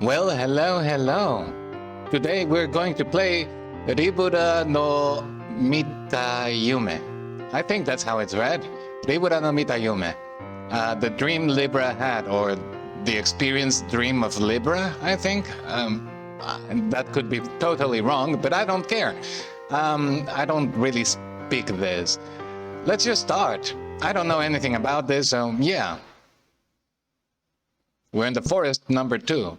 Well, hello. Today we're going to play Libra no Mitayume. I think that's how it's read. Libra no Mitayume. The dream Libra had, or the experienced dream of Libra, I think. That could be totally wrong, but I don't care. I don't really speak this. Let's just start. I don't know anything about this, so yeah. We're in the forest number 2.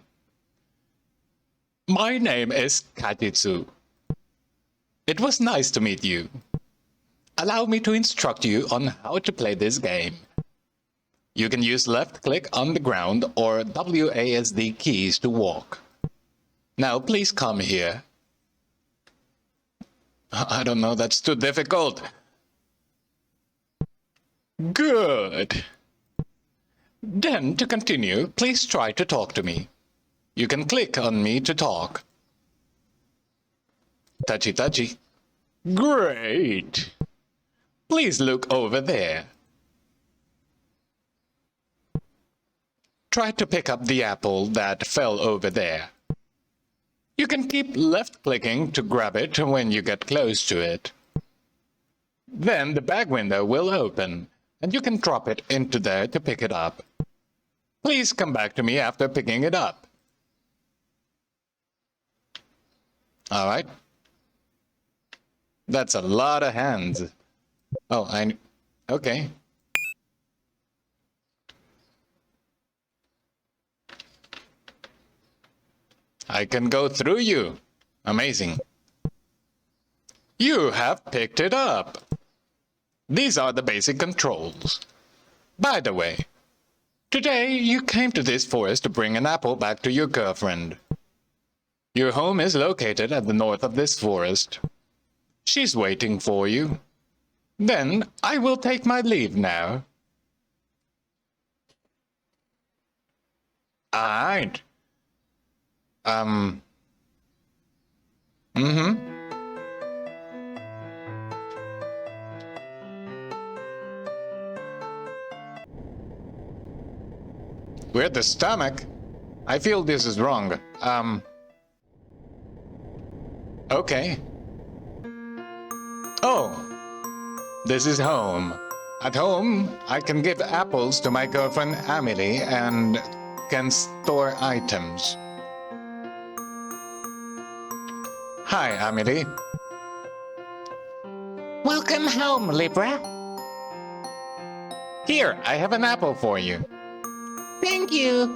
My name is Kajitsu. It was nice to meet you. Allow me to instruct you on how to play this game. You can use left click on the ground or WASD keys to walk. Now please come here. I don't know, that's too difficult. Good. Then to continue, please try to talk to me. You can click on me to talk. Touchy. Great. Please look over there. Try to pick up the apple that fell over there. You can keep left clicking to grab it when you get close to it. Then the bag window will open, and you can drop it into there to pick it up. Please come back to me after picking it up. All right. That's a lot of hands. Oh, okay. I can go through you. Amazing. You have picked it up. These are the basic controls. By the way, today you came to this forest to bring an apple back to your girlfriend. Your home is located at the north of this forest. She's waiting for you. Then I will take my leave now. Alright. We're at the stomach. I feel this is wrong. Okay. Oh, this is home. At home, I can give apples to my girlfriend Amelie and can store items. Hi, Amelie. Welcome home, Libra. Here, I have an apple for you. Thank you.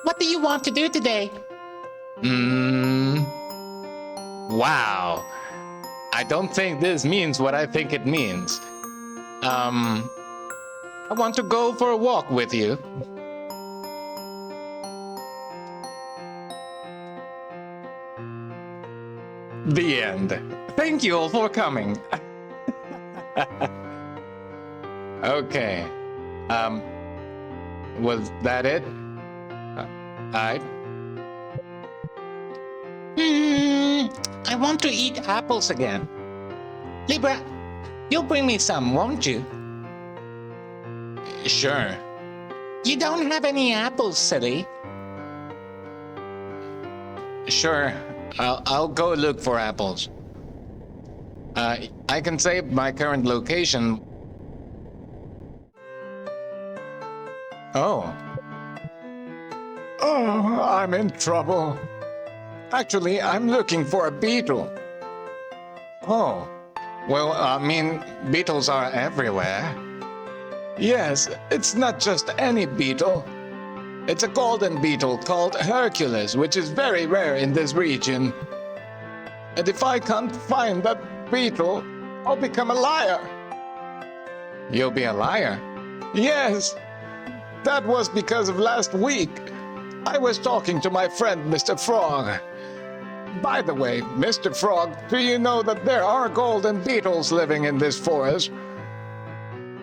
What do you want to do today? Wow. I don't think this means what I think it means. I want to go for a walk with you. The end. Thank you all for coming. Okay. Was that it? Alright. I want to eat apples again. Libra, you'll bring me some, won't you? Sure. You don't have any apples, silly. Sure. I'll go look for apples. I can save my current location. Oh, I'm in trouble. Actually, I'm looking for a beetle. Oh, well, beetles are everywhere. Yes, it's not just any beetle. It's a golden beetle called Hercules, which is very rare in this region. And if I can't find that beetle, I'll become a liar. You'll be a liar? Yes. That was because of last week. I was talking to my friend, Mr. Frog. By the way, Mr. Frog, do you know that there are golden beetles living in this forest?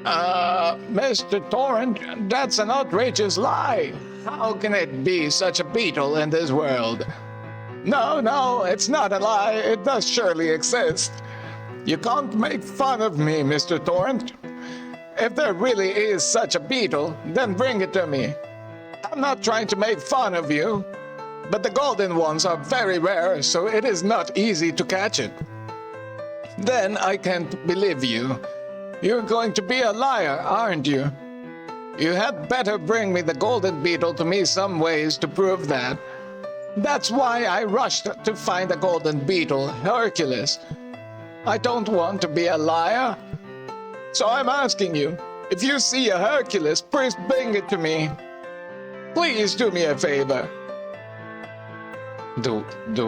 Mr. Torrent, that's an outrageous lie. How can it be such a beetle in this world? No, it's not a lie. It does surely exist. You can't make fun of me, Mr. Torrent. If there really is such a beetle, then bring it to me. I'm not trying to make fun of you. but the golden ones are very rare, so it is not easy to catch it. Then I can't believe you. You're going to be a liar, aren't you? You had better bring me the golden beetle to me some ways to prove that. That's why I rushed to find the golden beetle, Hercules. I don't want to be a liar. So I'm asking you, if you see a Hercules, please bring it to me. Please do me a favor. Do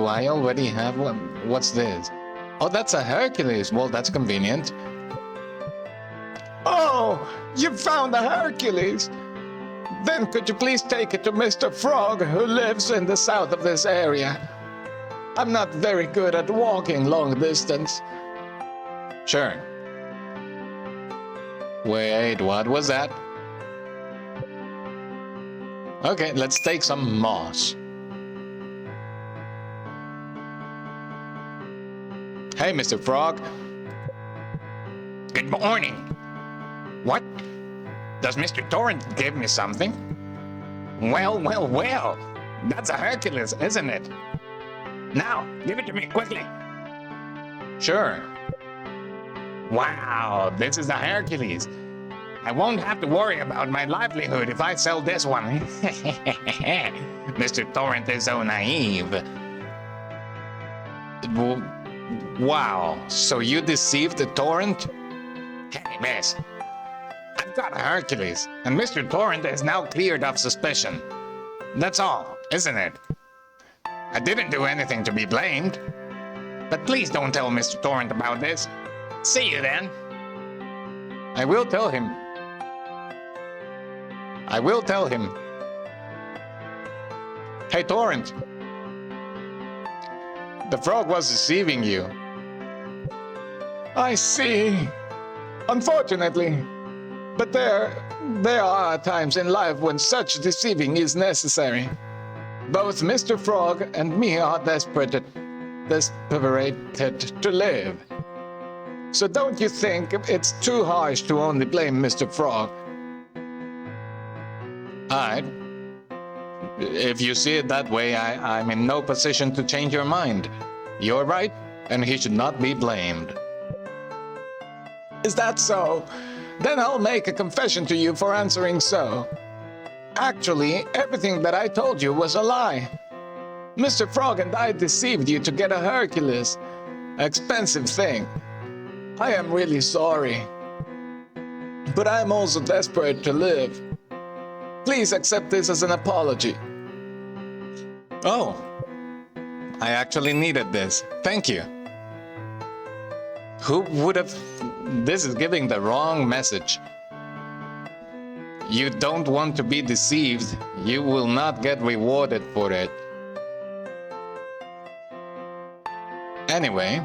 I already have one? What's this? Oh, that's a Hercules. Well, that's convenient. Oh, you found a Hercules. Then could you please take it to Mr. Frog, who lives in the south of this area? I'm not very good at walking long distance. Sure. Wait, what was that? Okay, let's take some moss. Hey, Mr. Frog. Good morning. What? Does Mr. Torrent give me something? Well, well, well. That's a Hercules, isn't it? Now, give it to me quickly. Sure. Wow, this is a Hercules. I won't have to worry about my livelihood if I sell this one. Mr. Torrent is so naive. Wow, so you deceived the torrent? Hey, miss. I've got a Hercules, and Mr. Torrent is now cleared of suspicion. That's all, isn't it? I didn't do anything to be blamed. But please don't tell Mr. Torrent about this. See you then. I will tell him. I will tell him. Hey, Torrent. The frog was deceiving you. I see. Unfortunately. But there are times in life when such deceiving is necessary. Both Mr. Frog and me are desperate to live. So don't you think it's too harsh to only blame Mr. Frog? Alright. If you see it that way, I'm in no position to change your mind. You're right, and he should not be blamed. Is that so? Then I'll make a confession to you for answering so. Actually, everything that I told you was a lie. Mr. Frog and I deceived you to get a Hercules. Expensive thing. I am really sorry. But I'm also desperate to live. Please accept this as an apology. Oh, I actually needed this. Thank you. Who would have... This is giving the wrong message. You don't want to be deceived. You will not get rewarded for it. Anyway,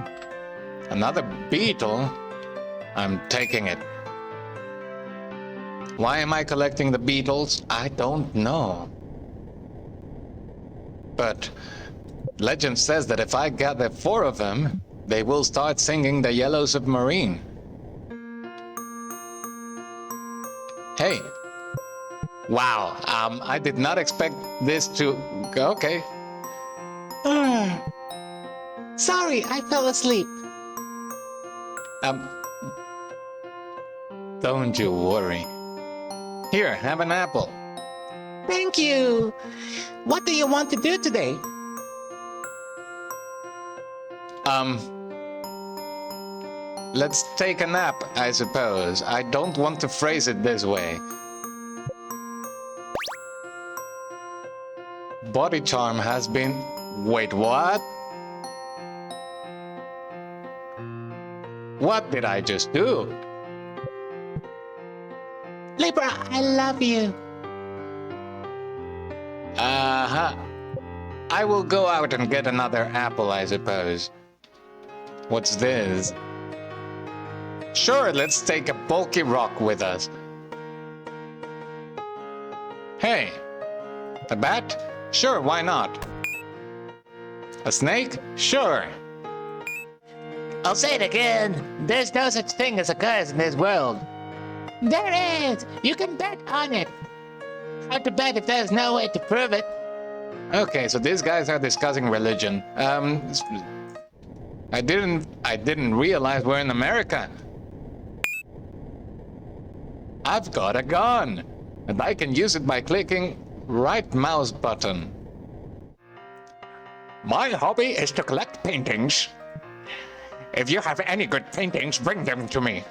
another beetle. I'm taking it. Why am I collecting the beetles? I don't know. But legend says that if I gather 4 of them, they will start singing the Yellow Submarine. Hey. Wow, I did not expect this to go. Okay. Sorry, I fell asleep. Don't you worry. Here, have an apple. Thank you. What do you want to do today? Let's take a nap, I suppose. I don't want to phrase it this way. Body charm has been... Wait, what? What did I just do? Libra, I love you. Uh-huh. I will go out and get another apple, I suppose. What's this? Sure, let's take a bulky rock with us. Hey, a bat? Sure, why not? A snake? Sure. I'll say it again. There's no such thing as a curse in this world. There is. You can bet on it. Hard to bet if there's no way to prove it. Okay, so these guys are discussing religion. I didn't realize we're in America. I've got a gun, and I can use it by clicking right mouse button. My hobby is to collect paintings. If you have any good paintings, bring them to me.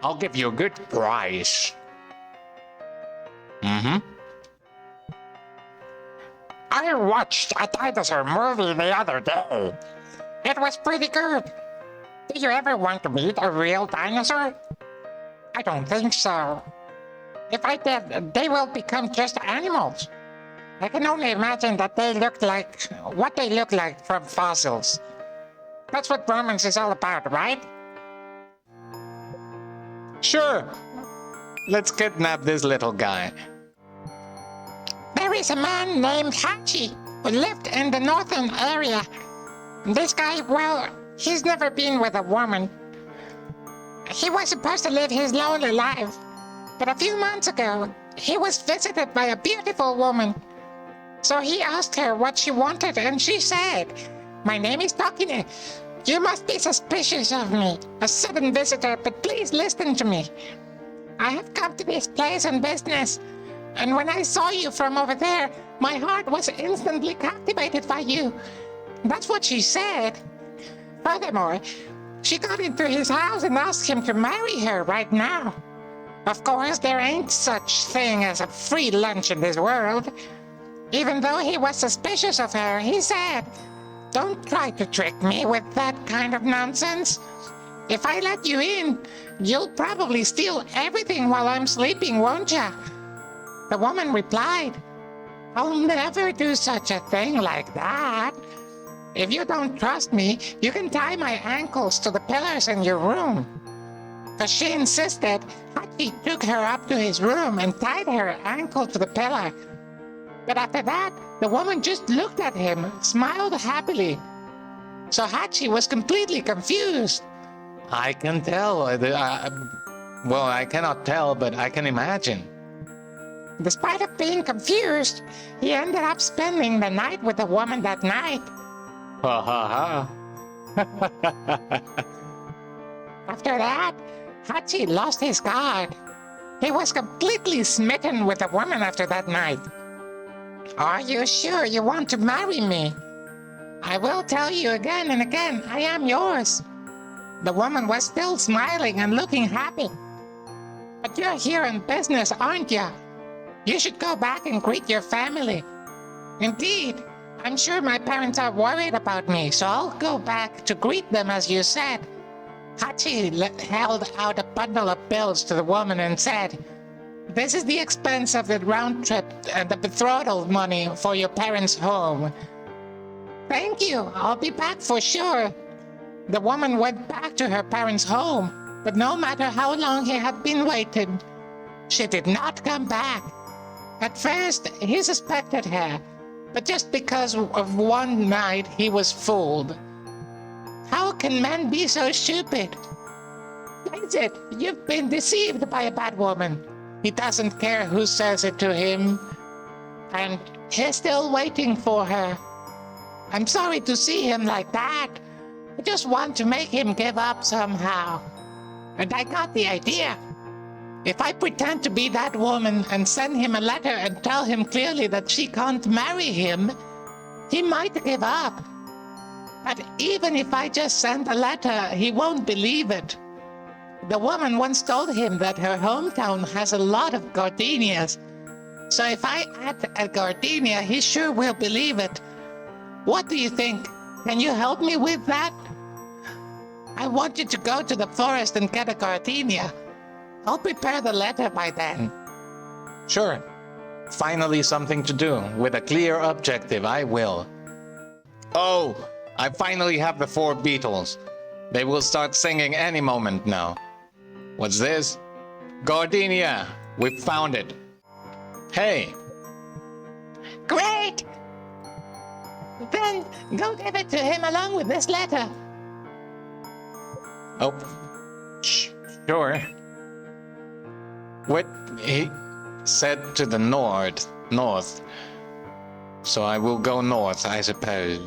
I'll give you a good price. I watched a dinosaur movie the other day. It was pretty good. Do you ever want to meet a real dinosaur? I don't think so. If I did, they will become just animals. I can only imagine that they look like what they look like from fossils. That's what romance is all about, right? Sure. Let's kidnap this little guy. There is a man named Hachi who lived in the northern area. This guy, well, he's never been with a woman. He was supposed to live his lonely life, but a few months ago, he was visited by a beautiful woman. So he asked her what she wanted, and she said, "My name is Tokine. You must be suspicious of me, a sudden visitor, but please listen to me. I have come to this place on business, and when I saw you from over there, my heart was instantly captivated by you." That's what she said. Furthermore, she got into his house and asked him to marry her right now. Of course, there ain't such thing as a free lunch in this world. Even though he was suspicious of her, he said, "Don't try to trick me with that kind of nonsense. If I let you in, you'll probably steal everything while I'm sleeping, won't ya?" The woman replied, "I'll never do such a thing like that. If you don't trust me, you can tie my ankles to the pillars in your room." Because she insisted, Hachi took her up to his room and tied her ankle to the pillar. But after that, the woman just looked at him, smiled happily. So Hachi was completely confused. I can tell. Well, I cannot tell, but I can imagine. Despite of being confused, he ended up spending the night with the woman that night. Ha ha ha. After that, Hachi lost his guard. He was completely smitten with the woman after that night. "Are you sure you want to marry me?" "I will tell you again and again, I am yours." The woman was still smiling and looking happy. "But you're here on business, aren't you? You should go back and greet your family." "Indeed, I'm sure my parents are worried about me, so I'll go back to greet them as you said." Hachi held out a bundle of bills to the woman and said, "This is the expense of the round trip and the betrothal money for your parents' home." "Thank you, I'll be back for sure." The woman went back to her parents' home, but no matter how long he had been waiting, she did not come back. At first, he suspected her, but just because of one night he was fooled. How can men be so stupid? Face it, you've been deceived by a bad woman. He doesn't care who says it to him, and he's still waiting for her. I'm sorry to see him like that. I just want to make him give up somehow. And I got the idea. If I pretend to be that woman and send him a letter and tell him clearly that she can't marry him, he might give up. But even if I just send a letter, he won't believe it. The woman once told him that her hometown has a lot of gardenias. So if I add a gardenia, he sure will believe it. What do you think? Can you help me with that? I want you to go to the forest and get a gardenia. I'll prepare the letter by then. Sure. Finally something to do. With a clear objective, I will. Oh, I finally have the 4 beetles. They will start singing any moment now. What's this? Gardenia! We found it. Hey! Great! Then go give it to him along with this letter. Oh, sure. What he said to the north. So I will go north, I suppose.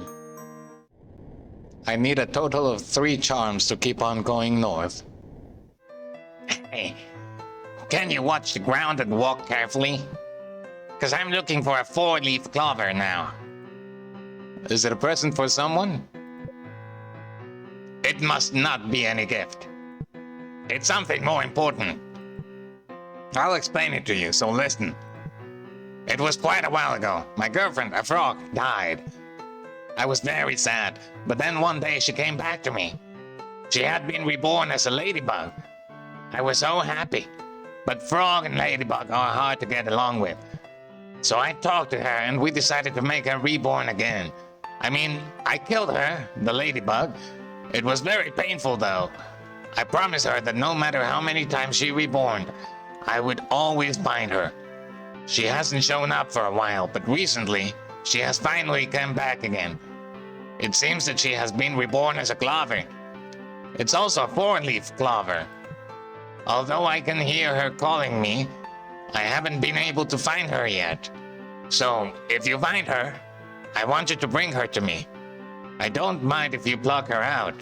I need a total of 3 charms to keep on going north. Hey, can you watch the ground and walk carefully? Because I'm looking for a 4-leaf clover now. Is it a present for someone? It must not be any gift. It's something more important. I'll explain it to you, so listen. It was quite a while ago. My girlfriend, a frog, died. I was very sad, but then one day she came back to me. She had been reborn as a ladybug. I was so happy. But frog and ladybug are hard to get along with. So I talked to her and we decided to make her reborn again. I mean, I killed her, the ladybug. It was very painful though. I promised her that no matter how many times she reborn, I would always find her. She hasn't shown up for a while, but recently, she has finally come back again. It seems that she has been reborn as a clover. It's also a 4-leaf clover. Although I can hear her calling me, I haven't been able to find her yet. So, if you find her, I want you to bring her to me. I don't mind if you pluck her out.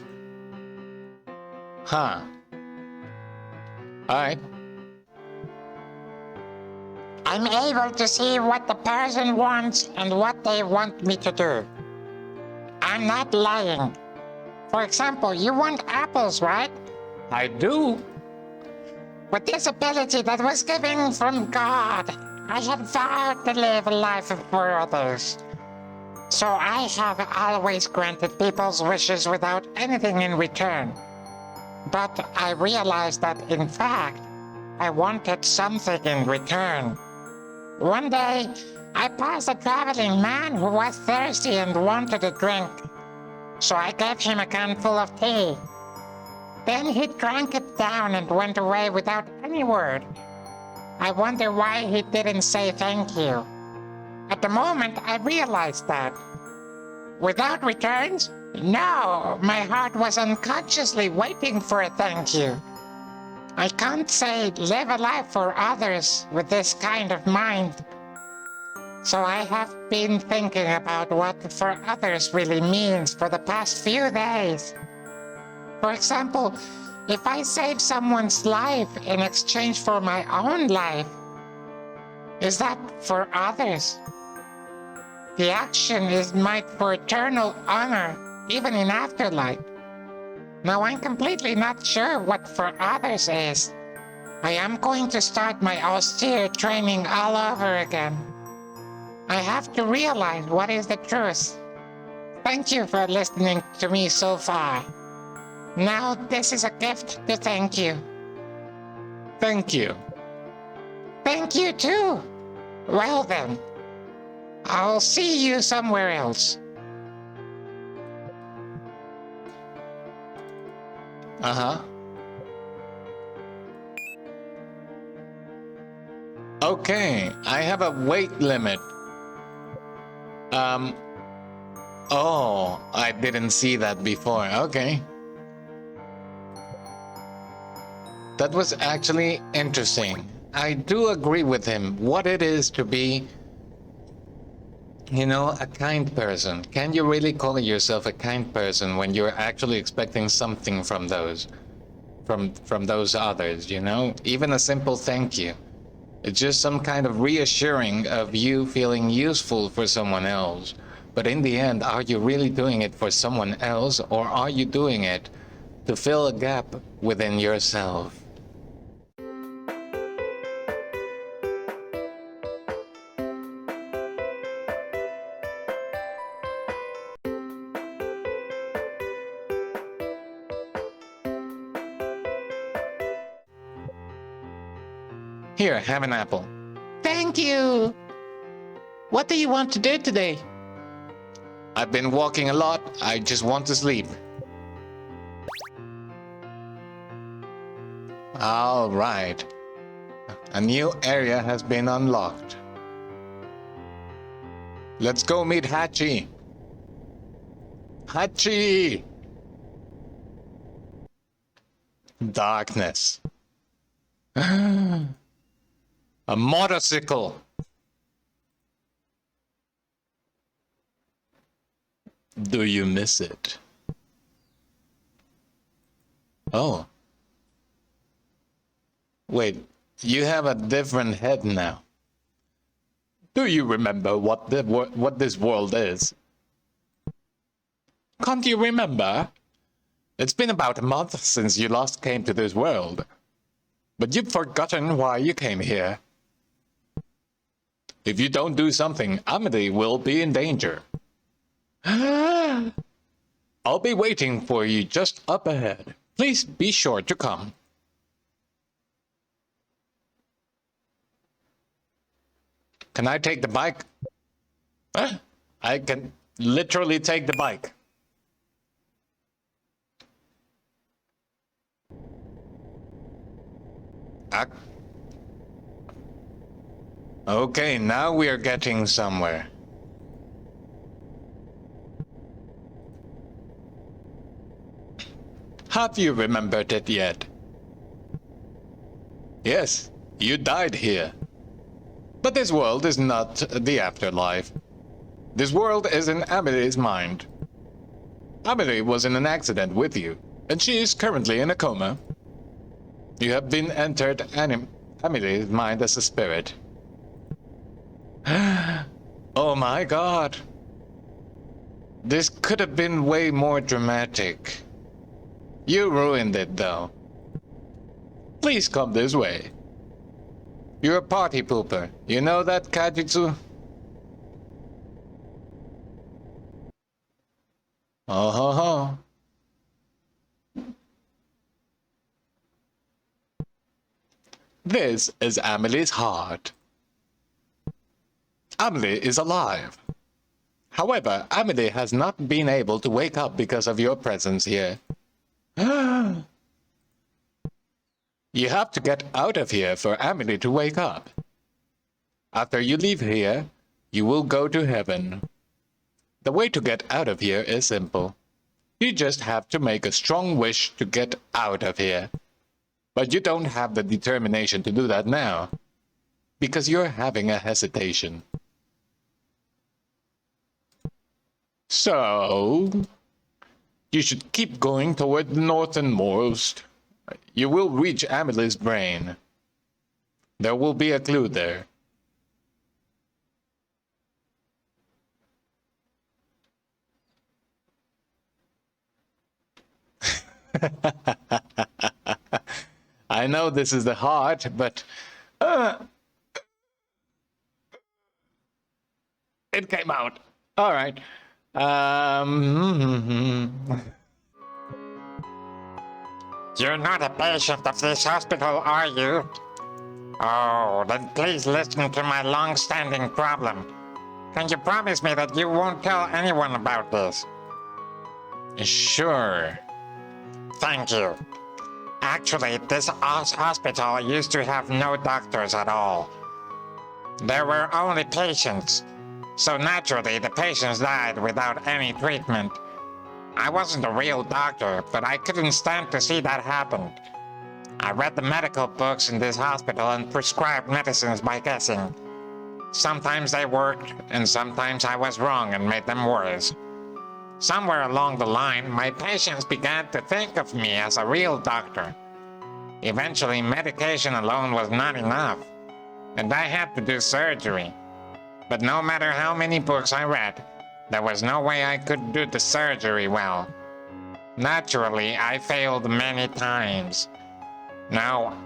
Huh. Alright. I'm able to see what the person wants and what they want me to do. I'm not lying. For example, you want apples, right? I do. With this ability that was given from God, I have vowed to live a life for others. So I have always granted people's wishes without anything in return. But I realized that, in fact, I wanted something in return. One day, I passed a traveling man who was thirsty and wanted a drink. So I gave him a can full of tea. Then he drank it down and went away without any word. I wonder why he didn't say thank you. At the moment, I realized that. Without returns? No, my heart was unconsciously waiting for a thank you. I can't say live a life for others with this kind of mind. So I have been thinking about what for others really means for the past few days. For example, if I save someone's life in exchange for my own life, is that for others? The action is made for eternal honor, even in afterlife. Now I'm completely not sure what for others is. I am going to start my austere training all over again. I have to realize what is the truth. Thank you for listening to me so far. Now this is a gift to thank you. Thank you. Thank you too. Well then, I'll see you somewhere else. Uh-huh. Okay, I have a weight limit. Oh, I didn't see that before. Okay. That was actually interesting. I do agree with him. What it is to be, a kind person. Can you really call yourself a kind person when you're actually expecting something from those others, Even a simple thank you. It's just some kind of reassuring of you feeling useful for someone else. But in the end, are you really doing it for someone else, or are you doing it to fill a gap within yourself? Here, have an apple. Thank you. What do you want to do today? I've been walking a lot. I just want to sleep. All right. A new area has been unlocked. Let's go meet Hachi. Hachi! Darkness. A motorcycle. Do you miss it? Oh. Wait, you have a different head now. Do you remember what this world is? Can't you remember? It's been about a month since you last came to this world. But you've forgotten why you came here. If you don't do something, Amelie will be in danger. I'll be waiting for you just up ahead. Please be sure to come. Can I take the bike? Huh? I can literally take the bike. Okay, now we are getting somewhere. Have you remembered it yet? Yes, you died here. But this world is not the afterlife. This world is in Amelie's mind. Amelie was in an accident with you, and she is currently in a coma. You have been entered Amelie's mind as a spirit. Oh my god. This could have been way more dramatic. You ruined it though. Please come this way. You're a party pooper. You know that, Kajitsu? Oh ho ho. This is Amelie's heart. Amelie is alive. However, Amelie has not been able to wake up because of your presence here. You have to get out of here for Amelie to wake up. After you leave here, you will go to heaven. The way to get out of here is simple. You just have to make a strong wish to get out of here. But you don't have the determination to do that now, because you're having a hesitation. So, you should keep going toward the northernmost. You will reach Amelie's brain. There will be a clue there. I know this is the heart, but it came out. All right. You're not a patient of this hospital, are you? Oh, then please listen to my long-standing problem. Can you promise me that you won't tell anyone about this? Sure. Thank you. Actually, this hospital used to have no doctors at all. There were only patients. So naturally, the patients died without any treatment. I wasn't a real doctor, but I couldn't stand to see that happen. I read the medical books in this hospital and prescribed medicines by guessing. Sometimes they worked, and sometimes I was wrong and made them worse. Somewhere along the line, my patients began to think of me as a real doctor. Eventually, medication alone was not enough, and I had to do surgery. But no matter how many books I read, there was no way I could do the surgery well. Naturally, I failed many times. Now,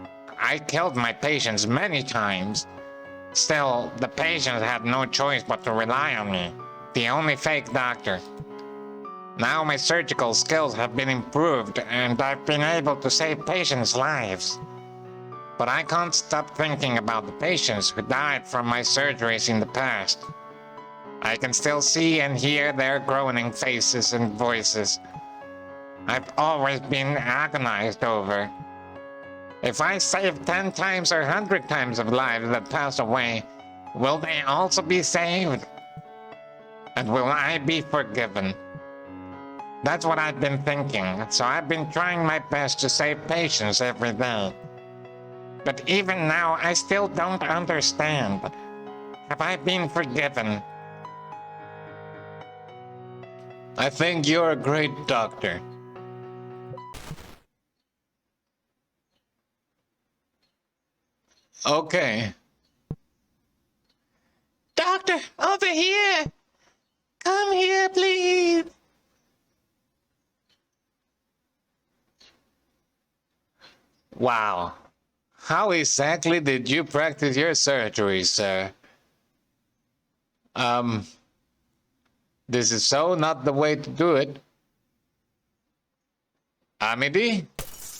I killed my patients many times. Still, the patients had no choice but to rely on me, the only fake doctor. Now my surgical skills have been improved and I've been able to save patients' lives. But I can't stop thinking about the patients who died from my surgeries in the past. I can still see and hear their groaning faces and voices. I've always been agonized over. If I save 10 times or 100 times of lives that pass away, will they also be saved? And will I be forgiven? That's what I've been thinking, so I've been trying my best to save patients every day. But even now, I still don't understand. Have I been forgiven? I think you're a great doctor. Okay. Doctor, over here! Come here, please! Wow. How exactly did you practice your surgery, sir? This is so not the way to do it. Amity?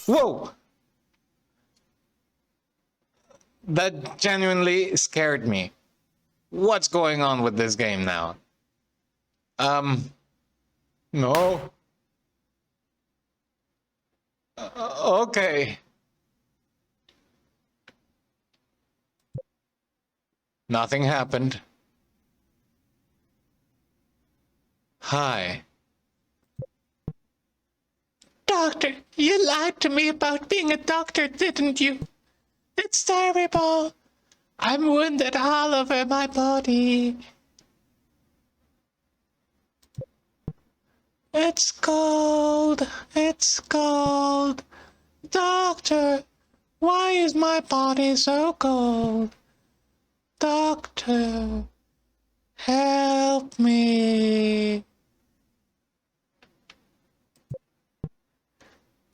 Whoa! That genuinely scared me. What's going on with this game now? No. Okay. Nothing happened. Hi. Doctor, you lied to me about being a doctor, didn't you? It's terrible. I'm wounded all over my body. It's cold. It's cold. Doctor, why is my body so cold? Doctor, help me.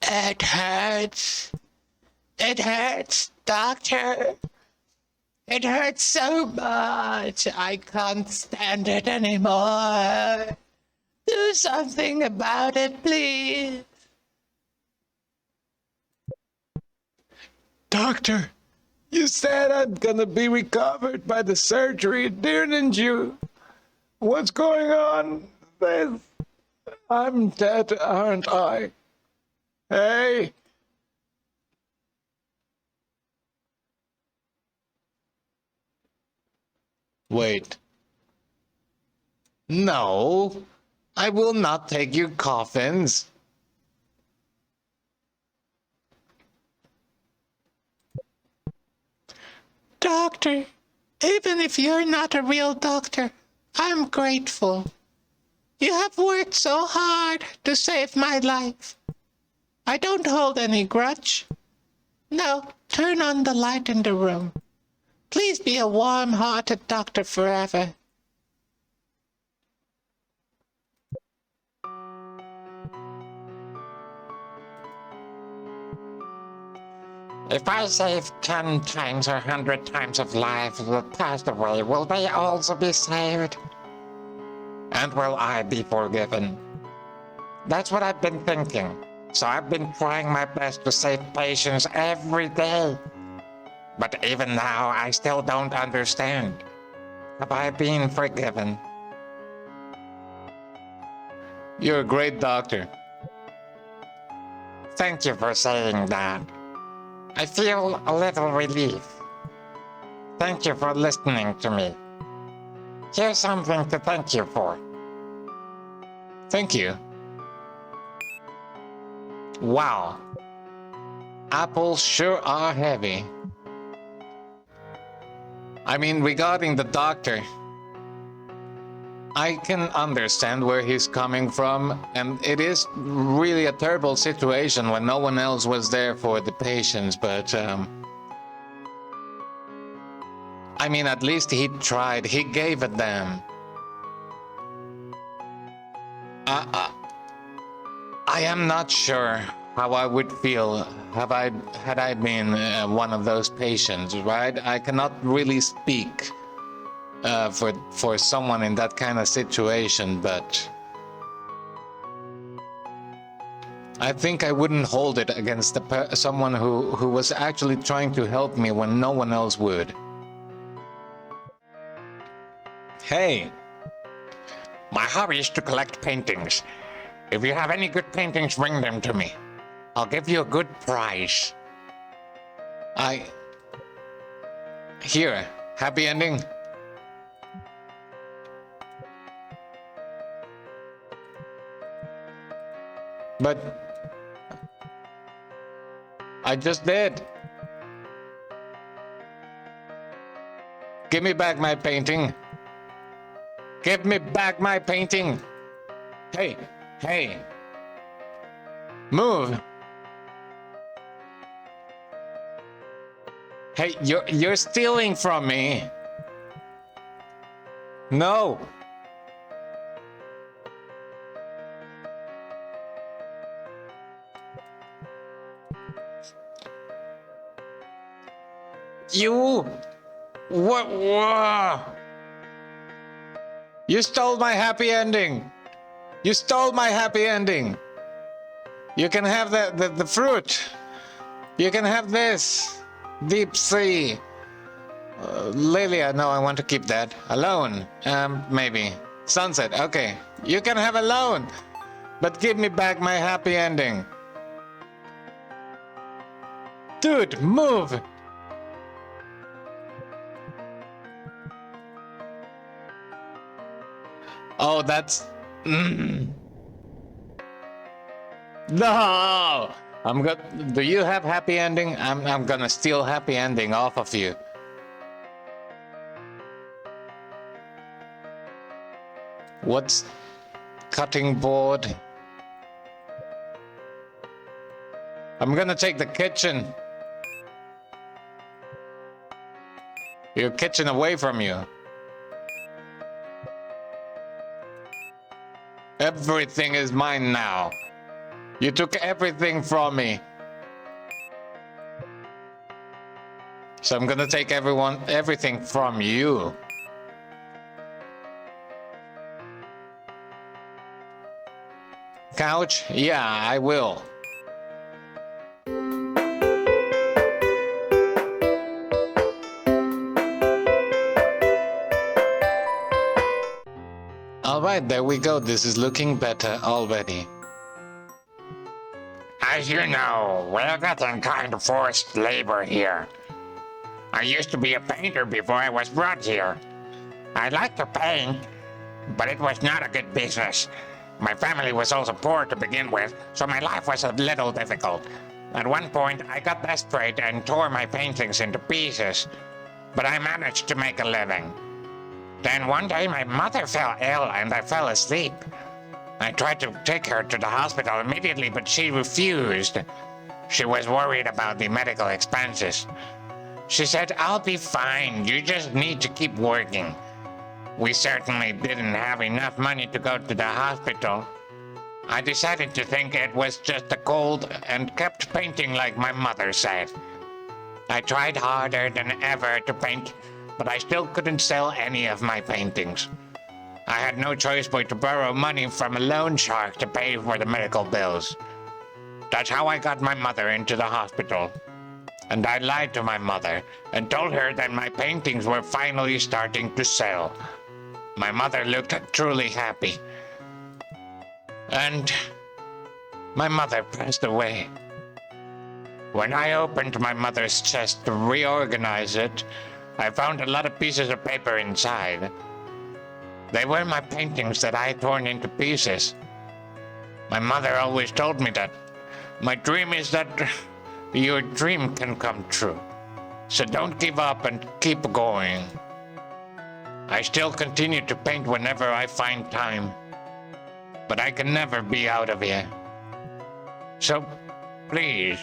It hurts. It hurts, doctor. It hurts so much. I can't stand it anymore. Do something about it, please. Doctor, you said I'm gonna be recovered by the surgery, didn't you? What's going on? I'm dead, aren't I? Hey! Wait. No. I will not take your coffins. Doctor, even if you're not a real doctor, I'm grateful. You have worked so hard to save my life. I don't hold any grudge. Now, turn on the light in the room. Please be a warm-hearted doctor forever. If I save 10 times or 100 times of lives that passed away, will they also be saved? And will I be forgiven? That's what I've been thinking. So I've been trying my best to save patients every day. But even now, I still don't understand. Have I been forgiven? You're a great doctor. Thank you for saying that. I feel a little relief. Thank you for listening to me. Here's something to thank you for. Thank you. Wow. Apples sure are heavy. I mean, regarding the doctor, I can understand where he's coming from, and it is really a terrible situation when no one else was there for the patients, but I mean, at least he tried, he gave a damn. I am not sure how I would feel had I been one of those patients, right? I cannot really speak for someone in that kind of situation, but I think I wouldn't hold it against someone who was actually trying to help me when no one else would. Hey, My hobby is to collect paintings. If you have any good paintings, bring them to me. I'll give you a good price. Here, happy ending. But I just did. Give me back my painting. Give me back my painting. Hey, hey. Move. Hey, you're stealing from me. No. You. What? Whoa. You stole my happy ending. You stole my happy ending. You can have the fruit. You can have this. Deep sea. Lilia, no, I want to keep that. Alone. Maybe. Sunset, okay. You can have alone. But give me back my happy ending. Dude, move. Oh, that's... No! Do you have happy ending? I'm gonna steal happy ending off of you. What's cutting board? I'm gonna take the kitchen. Your kitchen away from you. Everything is mine now. You took everything from me. So I'm gonna take everything from you. Couch? Yeah, I will. Alright, there we go. This is looking better already. As you know, we're getting kind of forced labor here. I used to be a painter before I was brought here. I liked to paint, but it was not a good business. My family was also poor to begin with, so my life was a little difficult. At one point, I got desperate and tore my paintings into pieces, but I managed to make a living. Then one day my mother fell ill and I fell asleep. I tried to take her to the hospital immediately, but she refused. She was worried about the medical expenses. She said, "I'll be fine, you just need to keep working." We certainly didn't have enough money to go to the hospital. I decided to think it was just a cold and kept painting like my mother said. I tried harder than ever to paint, but I still couldn't sell any of my paintings. I had no choice but to borrow money from a loan shark to pay for the medical bills. That's how I got my mother into the hospital. And I lied to my mother and told her that my paintings were finally starting to sell. My mother looked truly happy. And my mother passed away. When I opened my mother's chest to reorganize it, I found a lot of pieces of paper inside. They were my paintings that I had torn into pieces. My mother always told me that my dream is that your dream can come true. So don't give up and keep going. I still continue to paint whenever I find time, but I can never be out of here. So please,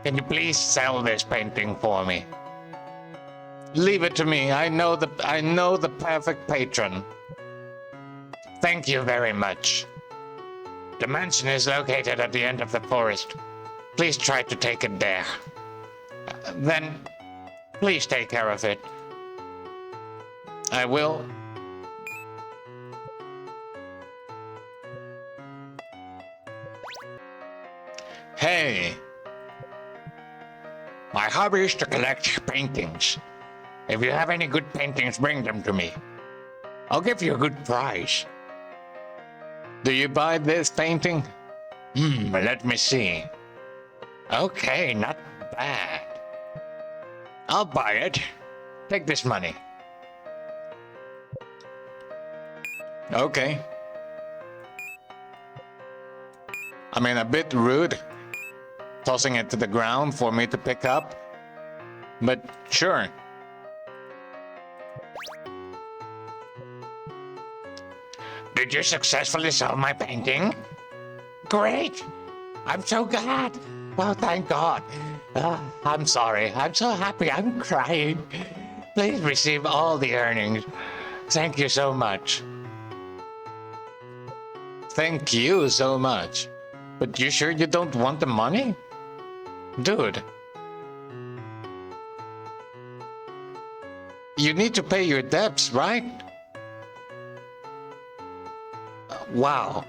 can you please sell this painting for me? Leave it to me. I know the perfect patron. Thank you very much. The mansion is located at the end of the forest. Please try to take it there. Then, please take care of it. I will. Hey! My hobby is to collect paintings. If you have any good paintings, bring them to me. I'll give you a good price. Do you buy this painting? Let me see. Okay, not bad. I'll buy it. Take this money. Okay. I mean, a bit rude, tossing it to the ground for me to pick up, but sure. Did you successfully sell my painting? Great! I'm so glad. Oh, thank God. I'm sorry. I'm so happy. I'm crying. Please receive all the earnings. Thank you so much. Thank you so much. But you sure you don't want the money? Dude. You need to pay your debts, right? Wow.